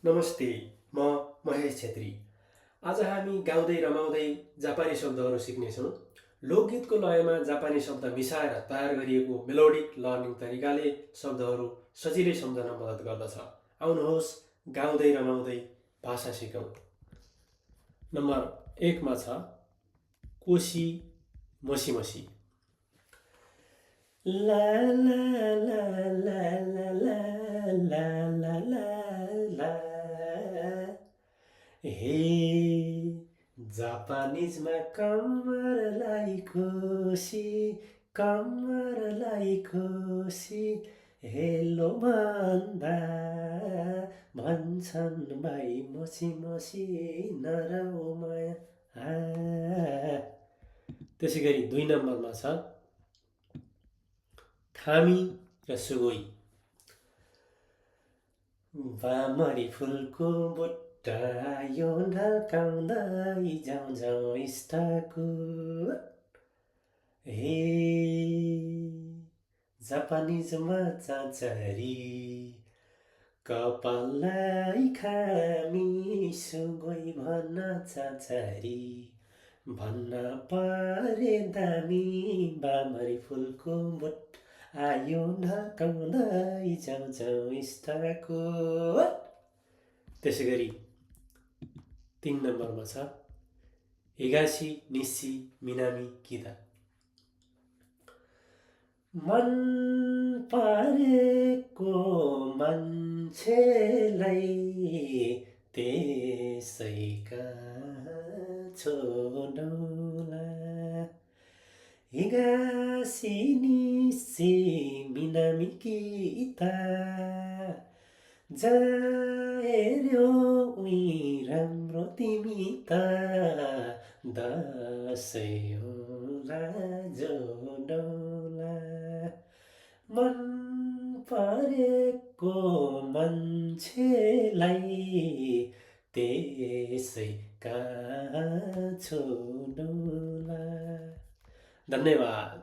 नमस्ते, म महेश छेत्री। आज हामी गाउँदै रमाउँदै जापानी शब्दहरू सिक्नेछौँ। लोकगीतको लयमा जापानी शब्द मिसाएर तयार गरिएको मेलोडिक लर्निङ तरिकाले शब्दहरू सजिलै सम्झन मद्दत गर्दछ। आउनुहोस् गाउँदै रमाउँदै भाषा सिकौँ। नम्बर 1 मा छ कोसी मसी मसी। ला ला ला ला ला ला ला ला ला ला हे जापानिजमा कम्मरलाई कोसी कम्मरलाई कोसी हेलो भन्दा भन्छन् भाइ मसी मसी नराउ माया। त्यसै गरी 2 नम्बरमा छ थामी र सुगोई। वामरी फुलको बुट्टा यो ढल्काउँदै जाउँ जाउँ इष्टकुट। हे जापानिजमा चाँचरी कपाललाई खामी सुगोई भन्न चाँचरी भन्न परे दामी वामरी फुलको बुट्टा आयो ढल्काउँदै जाउँ जाउँ इष्टकुट। त्यसै गरी 3 नम्बरमा छ हिगासी निस्सी मिनामी किता। मन परेको मान्छेलाई त्यसैका छोडौला हिगासी निस्सी मिनामी किता जाएर्यो उही राम्रो तिमी त दसैँ होला जोडौला मन परेको मान्छेलाई त्यसैका छोडौला। धन्यवाद।